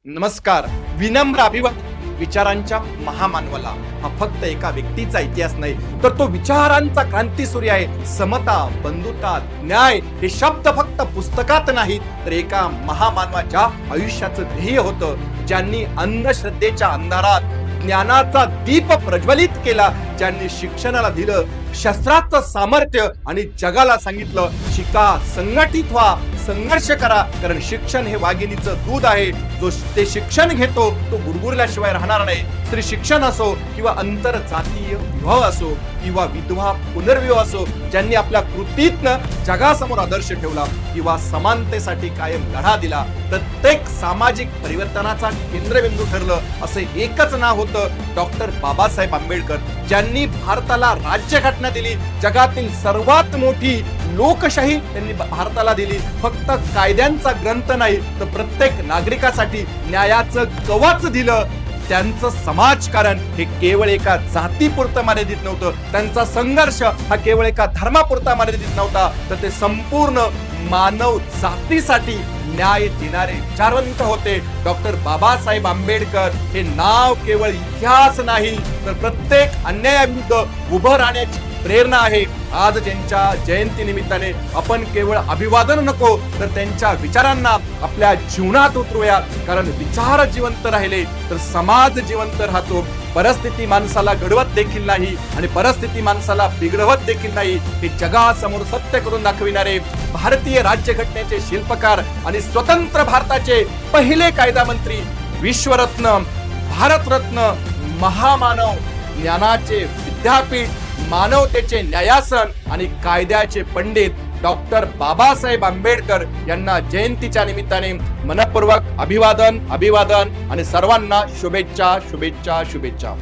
नमस्कार. विनम्र अभिवादन विचारांच्या महामानवाला. हा फक्त एका व्यक्तीचा इतिहास नाही, तर तो विचारांचा क्रांतीसूर्य आहे. समता, बंधुता, न्याय हे शब्द फक्त पुस्तकात नाहीत, तर एका महामानवाच्या आयुष्याचं ध्येय होतं, ज्यांनी अंधश्रद्धेच्या अंधारात ज्ञानाचा दीप प्रज्वलित केला, ज्यांनी शिक्षणाला दिलं शस्त्राचं सामर्थ्य आणि जगाला सांगितलं शिका, संघटित व्हा, संघर्ष करा, कारण शिक्षण हे वाघिणीचं दूध आहे. जो ते शिक्षण घेतो तो गुरगुरल्याशिवाय राहणार नाही. स्त्री शिक्षण असो किंवा आंतरजातीय विवाह असो किंवा विधवा पुनर्विवाह असो, ज्यांनी आपल्या कृतीतनं जगासमोर आदर्श ठेवला किंवा समानतेसाठी कायम लढा दिला, प्रत्येक सामाजिक परिवर्तनाचा केंद्रबिंदू ठरलं असं एकच नाव होतं, डॉक्टर बाबासाहेब आंबेडकर, ज्यांनी भारताला राज्यघटना दिली. जगातील सर्वात मोठी लोकशाही त्यांनी भारताला दिली. फक्त कायद्यांचा ग्रंथ नाही, तर प्रत्येक नागरिकासाठी न्यायाचं कवच दिलं. त्यांचं समाजकारण हे केवळ एका जातीपुरतं मर्यादित नव्हतं, त्यांचा संघर्ष हा केवळ एका धर्मापुरता मर्यादित नव्हता, तर ते संपूर्ण मानव जातीसाठी न्याय देणारे विचारवंत होते. डॉक्टर बाबासाहेब आंबेडकर हे नाव केवळ इतिहास नाही, तर प्रत्येक अन्यायाविरुद्ध उभं राहण्याची प्रेरणा आहे. आज त्यांच्या जयंती निमित्ताने आपण केवळ अभिवादन नको, तर त्यांच्या विचारांना आपल्या जीवनात उतरूया, कारण विचार जिवंत राहिले तर समाज जिवंत राहतो. परिस्थिती माणसाला घडवत देखील नाही आणि परिस्थिती माणसाला बिघडवत देखील नाही. हे जगासमोर सत्य करून दाखविणारे भारतीय राज्यघटनेचे शिल्पकार आणि स्वतंत्र भारताचे पहिले कायदा मंत्री, विश्वरत्न, भारतरत्न, महामानव, ज्ञानाचे विद्यापीठ, मानवतेचे न्यायासन आणि कायद्याचे पंडित डॉक्टर बाबासाहेब आंबेडकर यांना जयंतीच्या निमित्ताने मनपूर्वक अभिवादन आणि सर्वांना शुभेच्छा शुभेच्छा शुभेच्छा.